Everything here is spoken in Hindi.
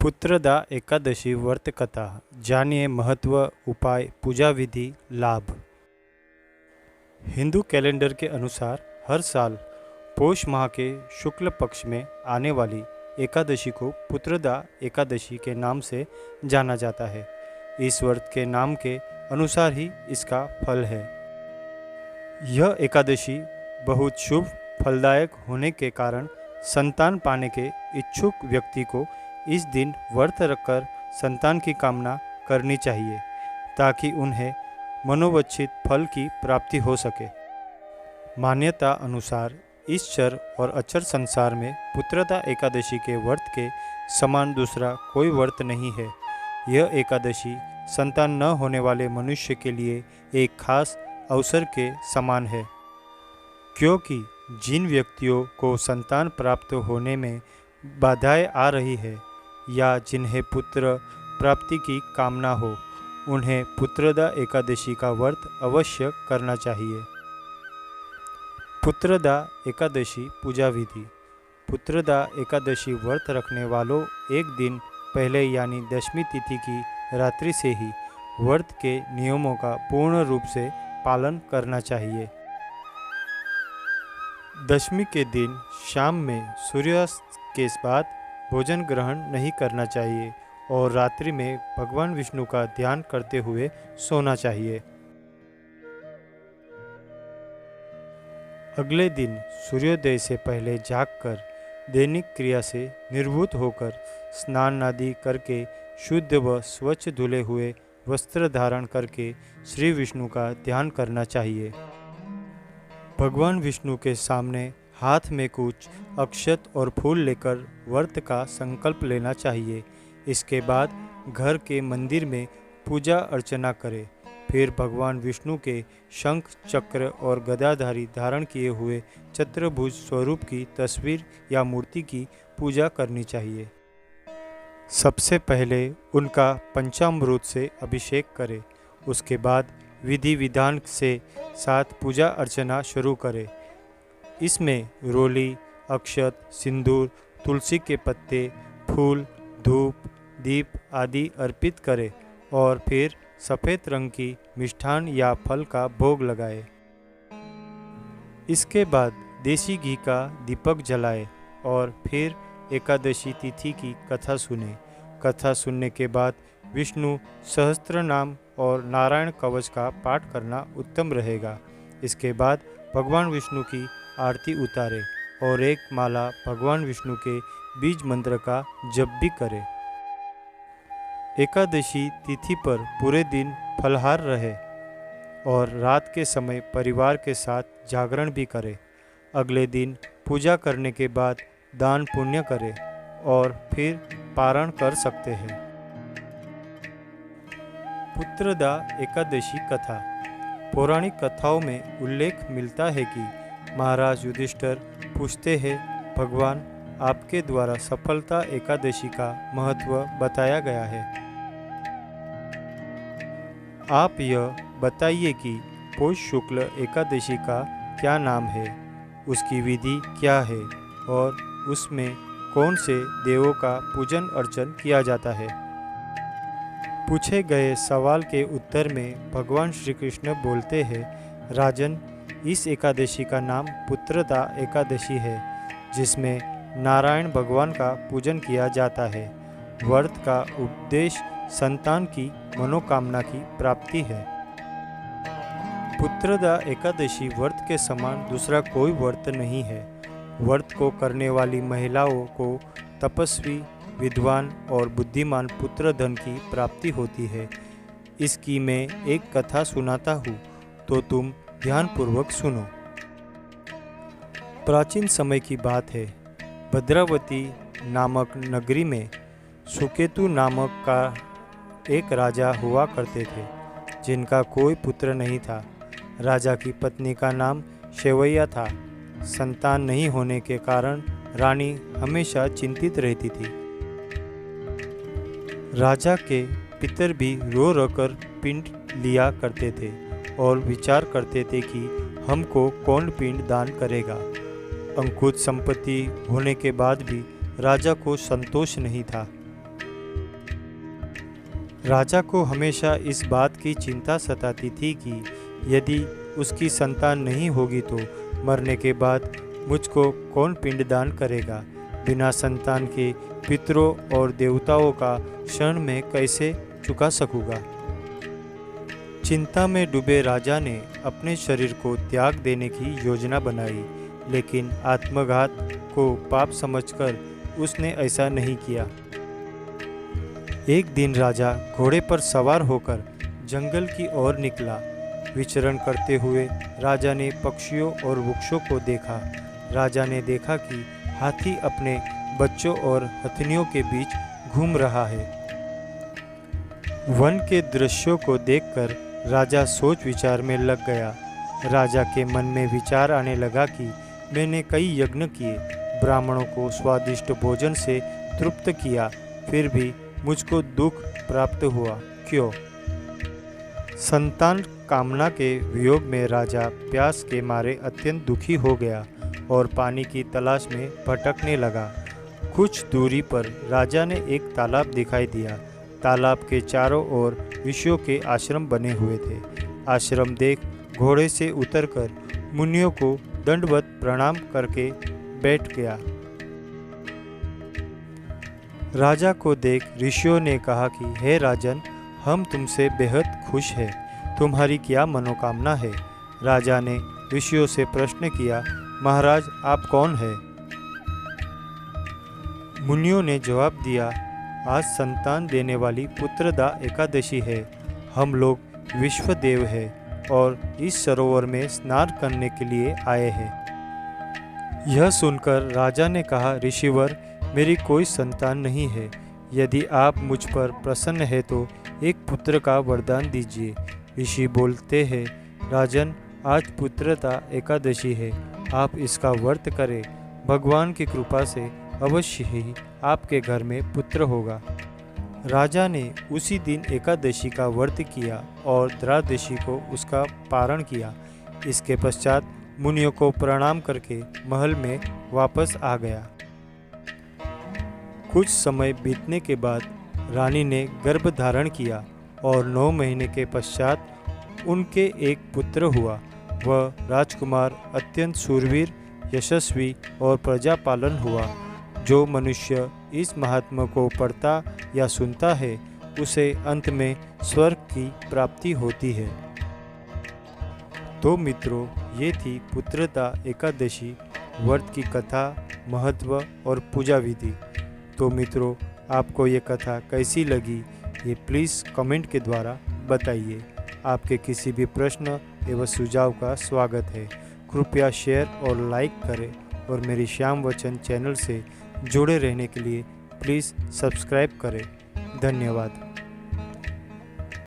पुत्रदा एकादशी व्रत कथा जानिए महत्व, उपाय, पूजा विधि, लाभ। हिंदू कैलेंडर के अनुसार हर साल पौष माह के शुक्ल पक्ष में आने वाली एकादशी को पुत्रदा एकादशी के नाम से जाना जाता है। इस व्रत के नाम के अनुसार ही इसका फल है। यह एकादशी बहुत शुभ फलदायक होने के कारण संतान पाने के इच्छुक व्यक्ति को इस दिन व्रत रखकर संतान की कामना करनी चाहिए ताकि उन्हें मनोवांछित फल की प्राप्ति हो सके। मान्यता अनुसार इस चर और अचर संसार में पुत्रदा एकादशी के व्रत के समान दूसरा कोई व्रत नहीं है। यह एकादशी संतान न होने वाले मनुष्य के लिए एक खास अवसर के समान है, क्योंकि जिन व्यक्तियों को संतान प्राप्त होने में बाधाएं आ रही है या जिन्हें पुत्र प्राप्ति की कामना हो, उन्हें पुत्रदा एकादशी का व्रत अवश्य करना चाहिए। पुत्रदा एकादशी पूजा विधि। पुत्रदा एकादशी व्रत रखने वालों एक दिन पहले यानी दशमी तिथि की रात्रि से ही व्रत के नियमों का पूर्ण रूप से पालन करना चाहिए। दशमी के दिन शाम में सूर्यास्त के बाद भोजन ग्रहण नहीं करना चाहिए और रात्रि में भगवान विष्णु का ध्यान करते हुए सोना चाहिए। अगले दिन सूर्योदय से पहले जागकर दैनिक क्रिया से निर्वृत्त होकर स्नान आदि करके शुद्ध व स्वच्छ धुले हुए वस्त्र धारण करके श्री विष्णु का ध्यान करना चाहिए। भगवान विष्णु के सामने हाथ में कुछ अक्षत और फूल लेकर व्रत का संकल्प लेना चाहिए। इसके बाद घर के मंदिर में पूजा अर्चना करें। फिर भगवान विष्णु के शंख, चक्र और गदाधारी धारण किए हुए चतुर्भुज स्वरूप की तस्वीर या मूर्ति की पूजा करनी चाहिए। सबसे पहले उनका पंचामृत से अभिषेक करें। उसके बाद विधि विधान से साथ पूजा अर्चना शुरू करें। इसमें रोली, अक्षत, सिंदूर, तुलसी के पत्ते, फूल, धूप, दीप आदि अर्पित करें और फिर सफ़ेद रंग की मिष्ठान या फल का भोग लगाएं। इसके बाद देसी घी का दीपक जलाएं और फिर एकादशी तिथि की कथा सुने। कथा सुनने के बाद विष्णु सहस्त्र नाम और नारायण कवच का पाठ करना उत्तम रहेगा। इसके बाद भगवान विष्णु की आरती उतारें और एक माला भगवान विष्णु के बीज मंत्र का जप भी करें। एकादशी तिथि पर पूरे दिन फलाहार रहे और रात के समय परिवार के साथ जागरण भी करें। अगले दिन पूजा करने के बाद दान पुण्य करें और फिर पारण कर सकते हैं। पुत्रदा एकादशी कथा। पौराणिक कथाओं में उल्लेख मिलता है कि महाराज युधिष्ठिर पूछते हैं, भगवान आपके द्वारा सफलता एकादशी का महत्व बताया गया है। आप यह बताइए कि पौष शुक्ल एकादशी का क्या नाम है, उसकी विधि क्या है और उसमें कौन से देवों का पूजन अर्चन किया जाता है। पूछे गए सवाल के उत्तर में भगवान श्री कृष्ण बोलते हैं, राजन, इस एकादशी का नाम पुत्रदा एकादशी है, जिसमें नारायण भगवान का पूजन किया जाता है। व्रत का उद्देश्य संतान की मनोकामना की प्राप्ति है। पुत्रदा एकादशी व्रत के समान दूसरा कोई व्रत नहीं है। व्रत को करने वाली महिलाओं को तपस्वी, विद्वान और बुद्धिमान पुत्र धन की प्राप्ति होती है। इसकी मैं एक कथा सुनाता हूँ, तो तुम ध्यानपूर्वक सुनो। प्राचीन समय की बात है। भद्रावती नामक नगरी में सुकेतु नामक का एक राजा हुआ करते थे, जिनका कोई पुत्र नहीं था। राजा की पत्नी का नाम शेवैया था। संतान नहीं होने के कारण रानी हमेशा चिंतित रहती थी। राजा के पितर भी रो रो कर पिंड लिया करते थे और विचार करते थे कि हमको कौन पिंड दान करेगा। अंकुत संपत्ति होने के बाद भी राजा को संतोष नहीं था। राजा को हमेशा इस बात की चिंता सताती थी कि यदि उसकी संतान नहीं होगी तो मरने के बाद मुझको कौन पिंडदान करेगा। बिना संतान के पितरों और देवताओं का क्षण में कैसे चुका सकूँगा। चिंता में डूबे राजा ने अपने शरीर को त्याग देने की योजना बनाई, लेकिन आत्मघात को पाप समझकर उसने ऐसा नहीं किया। एक दिन राजा घोड़े पर सवार होकर जंगल की ओर निकला। विचरण करते हुए राजा ने पक्षियों और वृक्षों को देखा। राजा ने देखा कि हाथी अपने बच्चों और हथनियों के बीच घूम रहा है। वन के दृश्यों को देखकर राजा सोच विचार में लग गया। राजा के मन में विचार आने लगा कि मैंने कई यज्ञ किए, ब्राह्मणों को स्वादिष्ट भोजन से तृप्त किया, फिर भी मुझको दुख प्राप्त हुआ क्यों। संतान कामना के वियोग में राजा प्यास के मारे अत्यंत दुखी हो गया और पानी की तलाश में भटकने लगा। कुछ दूरी पर राजा ने एक तालाब दिखाई दिया। तालाब के चारों ओर ऋषियों के आश्रम बने हुए थे। आश्रम देख घोड़े से उतरकर मुनियों को दंडवत प्रणाम करके बैठ गया। राजा को देख ऋषियों ने कहा कि हे राजन, हम तुमसे बेहद खुश हैं, तुम्हारी क्या मनोकामना है। राजा ने ऋषियों से प्रश्न किया, महाराज आप कौन हैं। मुनियों ने जवाब दिया, आज संतान देने वाली पुत्रदा एकादशी है। हम लोग विश्वदेव हैं और इस सरोवर में स्नान करने के लिए आए हैं। यह सुनकर राजा ने कहा, ऋषिवर, मेरी कोई संतान नहीं है। यदि आप मुझ पर प्रसन्न है तो एक पुत्र का वरदान दीजिए। ऋषि बोलते हैं, राजन, आज पुत्रदा एकादशी है, आप इसका व्रत करें। भगवान की कृपा से अवश्य ही आपके घर में पुत्र होगा। राजा ने उसी दिन एकादशी का व्रत किया और त्रयोदशी को उसका पारण किया। इसके पश्चात मुनियों को प्रणाम करके महल में वापस आ गया। कुछ समय बीतने के बाद रानी ने गर्भ धारण किया और 9 महीने के पश्चात उनके एक पुत्र हुआ। वह राजकुमार अत्यंत शूरवीर, यशस्वी और प्रजापालन हुआ। जो मनुष्य इस महात्मा को पढ़ता या सुनता है उसे अंत में स्वर्ग की प्राप्ति होती है। तो मित्रों, ये थी पुत्रदा एकादशी व्रत की कथा, महत्व और पूजा विधि। तो मित्रों, आपको ये कथा कैसी लगी ये प्लीज़ कमेंट के द्वारा बताइए। आपके किसी भी प्रश्न एवं सुझाव का स्वागत है। कृपया शेयर और लाइक करें और मेरी श्याम वचन चैनल से जुड़े रहने के लिए प्लीज़ सब्सक्राइब करें। धन्यवाद।